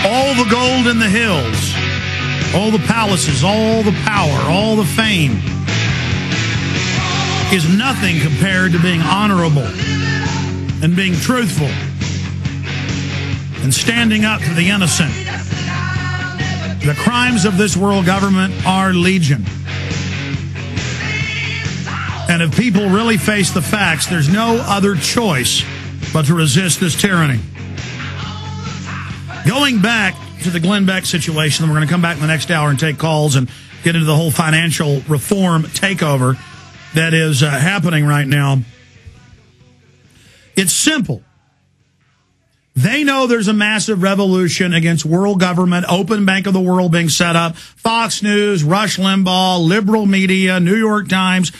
All the gold in the hills, all the palaces, all the power, all the fame is nothing compared to being honorable and being truthful and standing up to the innocent. The crimes of this world government are legion. And if people really face the facts, there's no other choice but to resist this tyranny. Going back to the Glenn Beck situation, and we're going to come back in the next hour and take calls and get into the whole financial reform takeover that is happening right now. It's simple. They know there's a massive revolution against world government, open bank of the world being set up. Fox News, Rush Limbaugh, liberal media, New York Times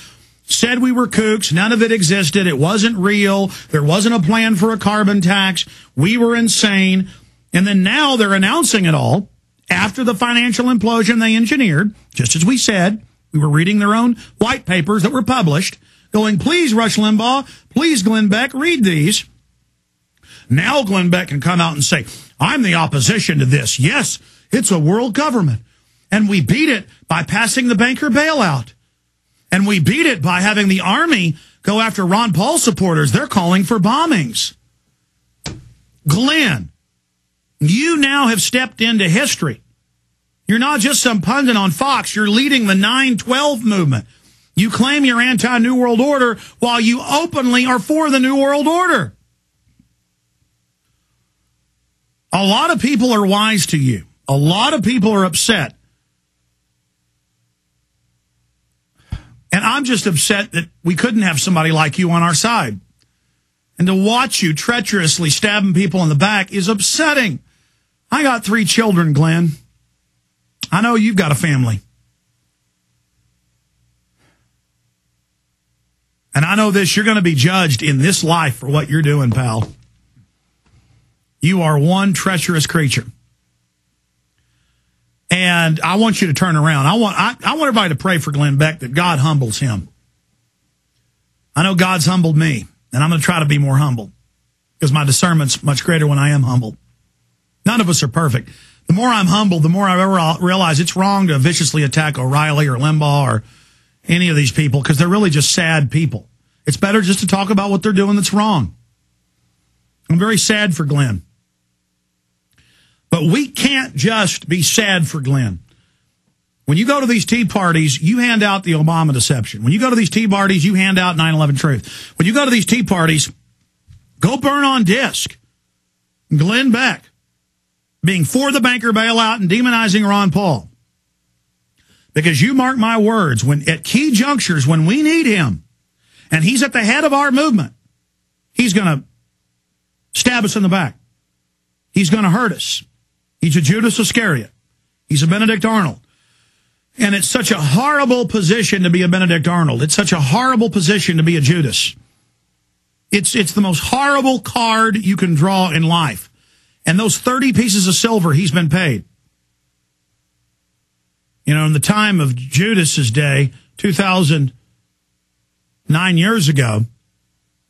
said we were kooks. None of it existed. It wasn't real. There wasn't a plan for a carbon tax. We were insane. And then now they're announcing it all after the financial implosion they engineered, just as we said. We were reading their own white papers that were published, going, please, Rush Limbaugh, please, Glenn Beck, read these. Now Glenn Beck can come out and say, I'm the opposition to this. Yes, it's a world government. And we beat it by passing the banker bailout. And we beat it by having the army go after Ron Paul supporters. They're calling for bombings. Glenn, you now have stepped into history. You're not just some pundit on Fox. You're leading the 9/12 movement. You claim you're anti-New World Order while you openly are for the New World Order. A lot of people are wise to you. A lot of people are upset. And I'm just upset that we couldn't have somebody like you on our side. And to watch you treacherously stabbing people in the back is upsetting. I got 3 children, Glenn. I know you've got a family. And I know this, you're going to be judged in this life for what you're doing, pal. You are one treacherous creature. And I want you to turn around. I want everybody to pray for Glenn Beck that God humbles him. I know God's humbled me, and I'm going to try to be more humble because my discernment's much greater when I am humbled. None of us are perfect. The more I'm humbled, the more I realize it's wrong to viciously attack O'Reilly or Limbaugh or any of these people because they're really just sad people. It's better just to talk about what they're doing that's wrong. I'm very sad for Glenn. But we can't just be sad for Glenn. When you go to these tea parties, you hand out the Obama deception. When you go to these tea parties, you hand out 9/11 truth. When you go to these tea parties, go burn on disc Glenn Beck being for the banker bailout and demonizing Ron Paul. Because you mark my words, when at key junctures, when we need him, and he's at the head of our movement, he's going to stab us in the back. He's going to hurt us. He's a Judas Iscariot. He's a Benedict Arnold. And it's such a horrible position to be a Benedict Arnold. It's such a horrible position to be a Judas. It's the most horrible card you can draw in life. And those 30 pieces of silver he's been paid. You know, in the time of Judas's day, 2009 years ago,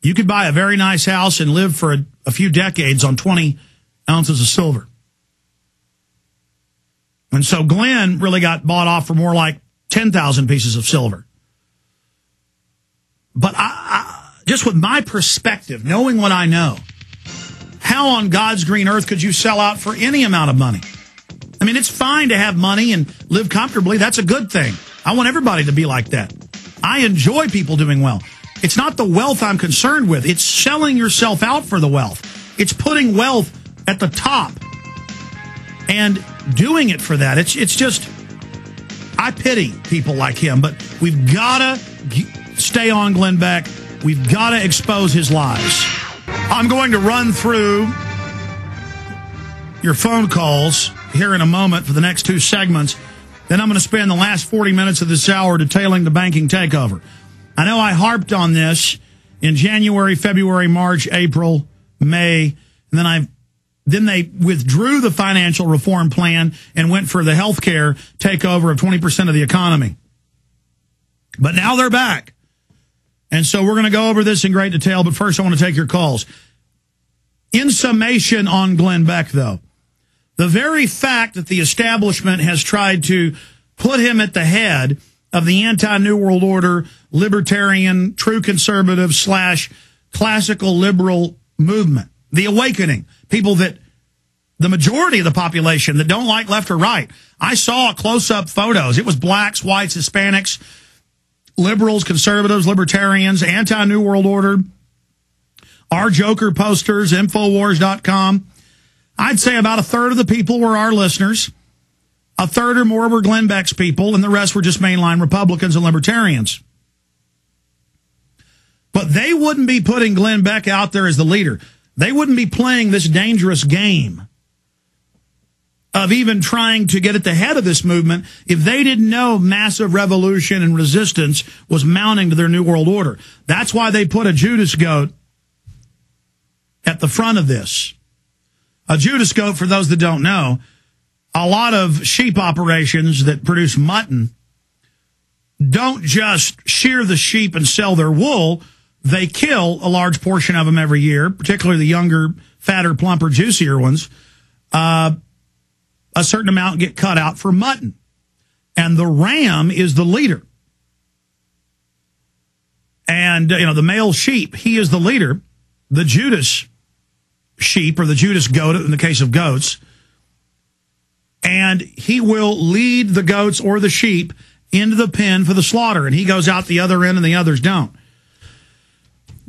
you could buy a very nice house and live for a few decades on 20 ounces of silver. And so Glenn really got bought off for more like 10,000 pieces of silver. But I just with my perspective, knowing what I know, how on God's green earth could you sell out for any amount of money? I mean, it's fine to have money and live comfortably. That's a good thing. I want everybody to be like that. I enjoy people doing well. It's not the wealth I'm concerned with. It's selling yourself out for the wealth. It's putting wealth at the top and doing it for that. It's just, I pity people like him, but we've got to stay on Glenn Beck. We've got to expose his lies. I'm going to run through your phone calls here in a moment for the next 2 segments. Then I'm going to spend the last 40 minutes of this hour detailing the banking takeover. I know I harped on this in January, February, March, April, May, and then they withdrew the financial reform plan and went for the healthcare takeover of 20% of the economy. But now they're back. And so we're going to go over this in great detail, but first I want to take your calls. In summation on Glenn Beck, though, The very fact that the establishment has tried to put him at the head of the anti-New World Order, libertarian, true conservative / classical liberal movement, the awakening, people that the majority of the population that don't like left or right. I saw close-up photos. It was blacks, whites, Hispanics, liberals, conservatives, libertarians, anti-New World Order, our Joker posters, Infowars.com. I'd say about a third of the people were our listeners. A third or more were Glenn Beck's people, and the rest were just mainline Republicans and libertarians. But they wouldn't be putting Glenn Beck out there as the leader. They wouldn't be playing this dangerous game of even trying to get at the head of this movement if they didn't know massive revolution and resistance was mounting to their New World Order. That's why they put a Judas goat at the front of this. A Judas goat, for those that don't know, a lot of sheep operations that produce mutton don't just shear the sheep and sell their wool. They kill a large portion of them every year, particularly the younger, fatter, plumper, juicier ones. A certain amount get cut out for mutton. And the ram is the leader. And, the male sheep, he is the leader. The Judas sheep, or the Judas goat in the case of goats, and he will lead the goats or the sheep into the pen for the slaughter, and he goes out the other end and the others don't.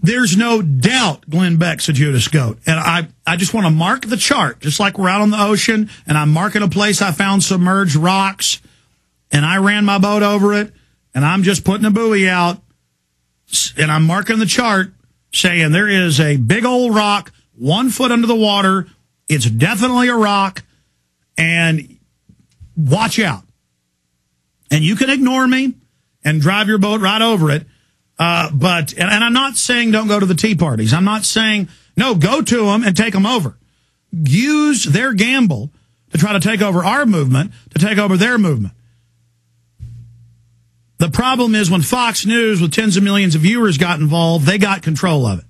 There's no doubt Glenn Beck's a Judas goat. And I just want to mark the chart, just like we're out on the ocean, and I'm marking a place I found submerged rocks, and I ran my boat over it, and I'm just putting a buoy out, and I'm marking the chart saying there is a big old rock 1 foot under the water. It's definitely a rock, and watch out. And you can ignore me and drive your boat right over it. But I'm not saying don't go to the tea parties. I'm not saying, no, go to them and take them over. Use their gamble to try to take over our movement, to take over their movement. The problem is when Fox News with tens of millions of viewers got involved, they got control of it.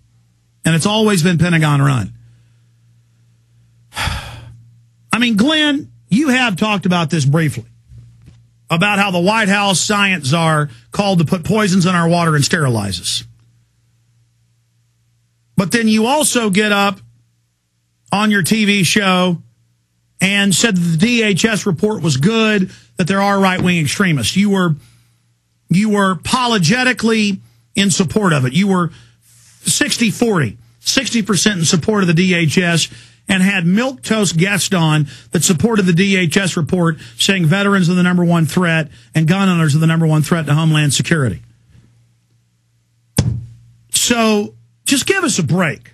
And it's always been Pentagon run. I mean, Glenn, you have talked about this briefly, about how the White House science czar called to put poisons in our water and sterilize us. But then you also get up on your TV show and said that the DHS report was good, that there are right-wing extremists. You were apologetically in support of it. You were 60-40, 60% in support of the DHS, and had milquetoast guests on that supported the DHS report, saying veterans are the #1 threat and gun owners are the #1 threat to Homeland Security. So just give us a break.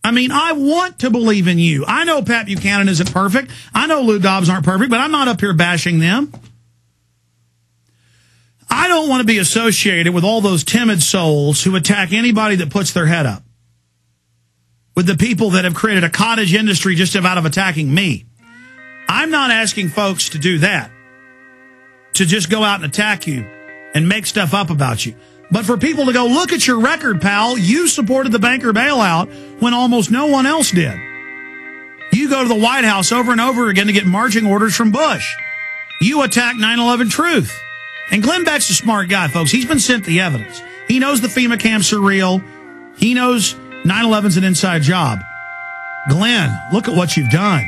I mean, I want to believe in you. I know Pat Buchanan isn't perfect. I know Lou Dobbs aren't perfect, but I'm not up here bashing them. I don't want to be associated with all those timid souls who attack anybody that puts their head up, with the people that have created a cottage industry just out of attacking me. I'm not asking folks to do that, to just go out and attack you and make stuff up about you. But for people to go, look at your record, pal. You supported the banker bailout when almost no one else did. You go to the White House over and over again to get marching orders from Bush. You attack 9/11 truth. And Glenn Beck's a smart guy, folks. He's been sent the evidence. He knows the FEMA camps are real. He knows 9/11's an inside job. Glenn, look at what you've done.